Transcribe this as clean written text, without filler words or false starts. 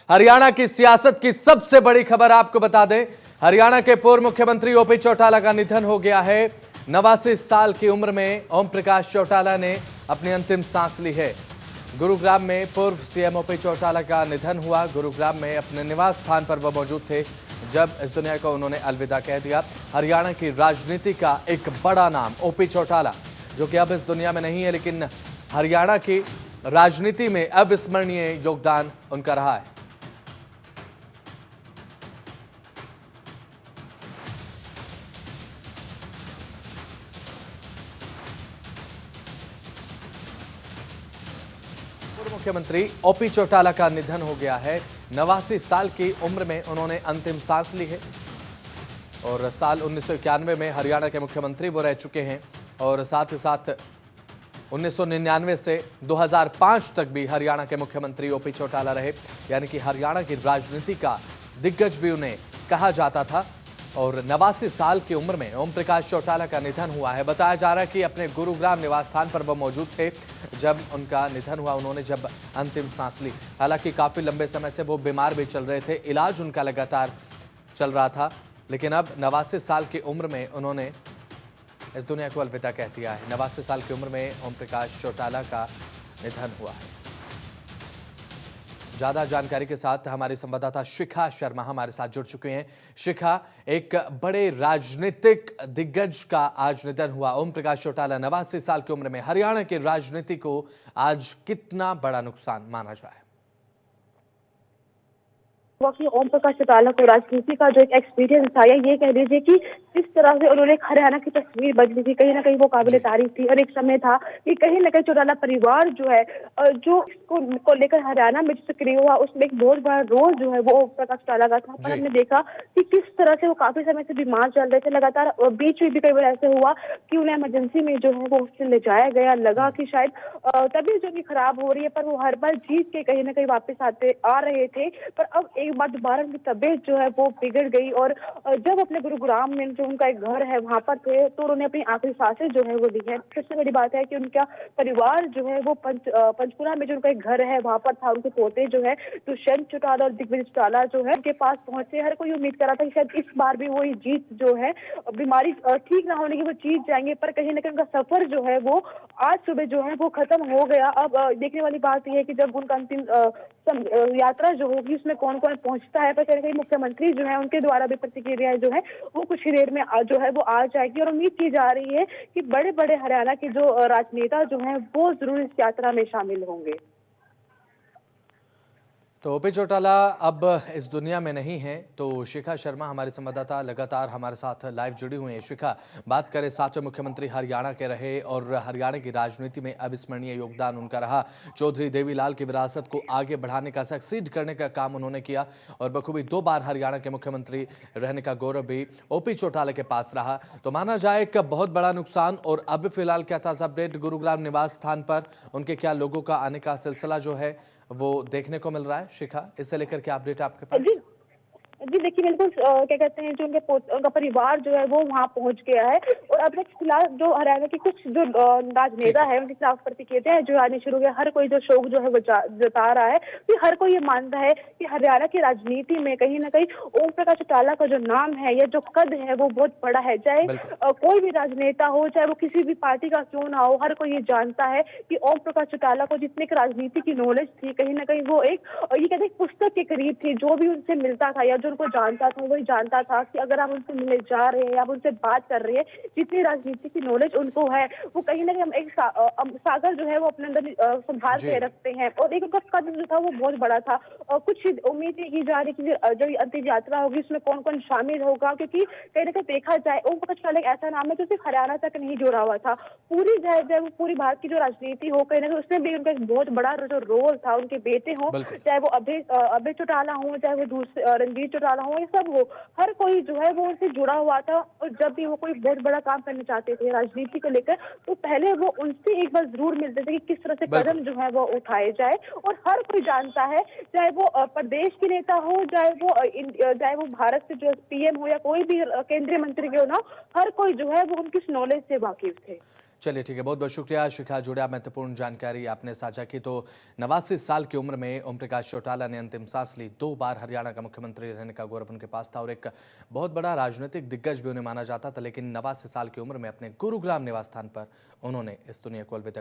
हरियाणा की सियासत की सबसे बड़ी खबर आपको बता दें, हरियाणा के पूर्व मुख्यमंत्री ओपी चौटाला का निधन हो गया है। 89 साल की उम्र में ओम प्रकाश चौटाला ने अपनी अंतिम सांस ली है। गुरुग्राम में पूर्व सीएम ओपी चौटाला का निधन हुआ। गुरुग्राम में अपने निवास स्थान पर वह मौजूद थे जब इस दुनिया को उन्होंने अलविदा कह दिया। हरियाणा की राजनीति का एक बड़ा नाम ओपी चौटाला, जो कि अब इस दुनिया में नहीं है, लेकिन हरियाणा की राजनीति में अविस्मरणीय योगदान उनका रहा है। पूर्व मुख्यमंत्री ओपी चौटाला का निधन हो गया है। 89 साल की उम्र में उन्होंने अंतिम सांस ली है और साल 1991 में हरियाणा के मुख्यमंत्री वो रह चुके हैं और साथ ही साथ 1999 से 2005 तक भी हरियाणा के मुख्यमंत्री ओपी चौटाला रहे। यानी कि हरियाणा की राजनीति का दिग्गज भी उन्हें कहा जाता था। और 89 साल की उम्र में ओम प्रकाश चौटाला का निधन हुआ है। बताया जा रहा है कि अपने गुरुग्राम निवास स्थान पर वह मौजूद थे जब उनका निधन हुआ। उन्होंने जब अंतिम सांस ली, हालांकि काफी लंबे समय से वो बीमार भी चल रहे थे, इलाज उनका लगातार चल रहा था, लेकिन अब 89 साल की उम्र में उन्होंने इस दुनिया को अलविदा कह दिया है। 89 साल की उम्र में ओम प्रकाश चौटाला का निधन हुआ है। ज्यादा जानकारी के साथ हमारी संवाददाता शिखा शर्मा हमारे साथ जुड़ चुके हैं। शिखा, एक बड़े राजनीतिक दिग्गज का आज निधन हुआ। ओम प्रकाश चौटाला 89 साल की उम्र में हरियाणा की राजनीति को आज कितना बड़ा नुकसान माना जाए? कि ओम प्रकाश चौटाला को राजनीति का जो एक एक्सपीरियंस था, या ये कह लीजिए कि जिस तरह से उन्होंने हरियाणा की तस्वीर बदली थी, कहीं ना कहीं वो काबिले तारीफ थी। और एक समय था कि कहीं ना कहीं चौटाला परिवार जो है, जो को लेकर हरियाणा में जो सक्रिय हुआ, उसमें एक बहुत बड़ा रोल जो है वो ओम प्रकाश चौटाला का था। पर हमने देखा कि किस तरह से वो काफी समय से बीमार चल रहे थे लगातार। बीच में भी कई बार ऐसे हुआ कि उन्हें इमरजेंसी में जो है वो हॉस्पिटल ले जाया गया। लगा कि शायद तबीयत जो उनकी खराब हो रही है, पर वो हर बार जीत के कहीं ना कहीं वापस आ रहे थे। पर अब एक बार दोबारा उनकी तबीयत जो है वो बिगड़ गई और जब अपने गुरुग्राम में जो उनका एक घर है वहां पर थे, तो उन्होंने अपनी आखिरी सांसें जो है वो ली है। सबसे बड़ी बात है कि उनका परिवार जो है वो पंचकुला में जो उनका एक घर है वहां पर था। उनके पोते जो है दुष्यंत चौटाला और दिग्विजय चौटाला जो है उनके पास पहुंचे। हर कोई उम्मीद कर रहा था कि शायद इस बार भी वो जीत जो है, बीमारी ठीक ना होने की वो जीत जाएंगे, पर कहीं ना कहीं उनका सफर जो है वो आज सुबह जो है वो खत्म हो गया। अब देखने वाली बात यह है कि जब उनका अंतिम यात्रा जो होगी उसमें कौन कौन पहुंचता है, पर कहीं कहीं मुख्यमंत्री जो है उनके द्वारा भी प्रतिक्रिया जो है वो कुछ ही देर में जो है वो आ जाएगी। और उम्मीद की जा रही है कि बड़े बड़े हरियाणा के जो राजनेता जो हैं वो जरूर इस यात्रा में शामिल होंगे। तो ओपी चौटाला अब इस दुनिया में नहीं है। तो शिखा शर्मा हमारी संवाददाता लगातार हमारे साथ लाइव जुड़ी हुई हैं। शिखा, बात करें, 7वें मुख्यमंत्री हरियाणा के रहे और हरियाणा की राजनीति में अविस्मरणीय योगदान उनका रहा। चौधरी देवीलाल की विरासत को आगे बढ़ाने का, सक्सीड करने का काम उन्होंने किया और बखूबी 2 बार हरियाणा के मुख्यमंत्री रहने का गौरव भी ओपी चौटाला के पास रहा। तो माना जाए एक बहुत बड़ा नुकसान। और अब फिलहाल क्या ताज़ा अपडेट गुरुग्राम निवास स्थान पर उनके क्या लोगों का आने का सिलसिला जो है वो देखने को मिल रहा है? शिखा, इससे लेकर क्या अपडेट आपके पास? जी देखिए, बिल्कुल क्या कहते हैं, जो उनका परिवार जो है वो वहाँ पहुंच गया है। और अब तक फिलहाल जो हरियाणा के कुछ जो राजनेता है उनके खिलाफ प्रतिक्रियाएं जो आनी शुरू हो गई। हर कोई जो शोक जो है वो जता रहा है कि हर कोई ये मानता है कि हरियाणा की राजनीति में कहीं ना कहीं ओम प्रकाश चौटाला का जो नाम है या जो कद है वो बहुत बड़ा है। चाहे कोई भी राजनेता हो, चाहे वो किसी भी पार्टी का क्यों ना हो, हर कोई ये जानता है कि ओम प्रकाश चौटाला को जितने की राजनीति की नॉलेज थी, कहीं ना कहीं वो एक ये कहते हैं पुस्तक के करीब थी। जो भी उनसे मिलता था या उनको जानता था वही जानता था कि अगर आप उनसे मिलने जा रहे हैं या आप उनसे बात कर रहे हैं, जितनी राजनीति की नॉलेज उनको है वो कहीं ना कहीं हम एक सागर जो है वो अपने अंदर संभाल के रखते हैं। और एक उनका कद जो था वो बहुत बड़ा था। और कुछ उम्मीद की जा रही कि जो अंतिम यात्रा होगी उसमें कौन कौन शामिल होगा, क्योंकि कहीं ना कहीं देखा जाए ओम प्रकाश चौटाला एक ऐसा नाम है जो सिर्फ हरियाणा तक नहीं जुड़ा हुआ था। पूरी चाहे वो पूरी भारत की जो राजनीति हो, कहीं ना कहीं उसमें भी उनका एक बहुत बड़ा जो रोल था। उनके बेटे हो, चाहे वो अभय चौटाला हो, चाहे वो दूसरे रणजीत चौटाला हो, ये सब हो, हर कोई जो है वो उनसे जुड़ा हुआ था। और जब भी वो कोई बहुत बड़ा काम करना चाहते थे राजनीति को लेकर, तो पहले वो उनसे एक बार जरूर मिलते थे कि किस तरह से कदम जो है वो उठाए जाए। और हर कोई जानता है, चाहे वो प्रदेश के नेता हो, चाहे वो भारत से जो पीएम हो या कोई भी केंद्रीय मंत्री क्यों ना, हर कोई जो है वो उनकी नॉलेज से वाकिफ थे। चलिए ठीक है, बहुत बहुत शुक्रिया शिखा जुड़े, महत्वपूर्ण जानकारी आपने साझा की। तो 89 साल की उम्र में ओम प्रकाश चौटाला ने अंतिम सांस ली। 2 बार हरियाणा का मुख्यमंत्री रहने का गौरव उनके पास था और एक बहुत बड़ा राजनीतिक दिग्गज भी उन्हें माना जाता था। लेकिन 89 साल की उम्र में अपने गुरुग्राम निवास स्थान पर उन्होंने इस दुनिया को अलविदा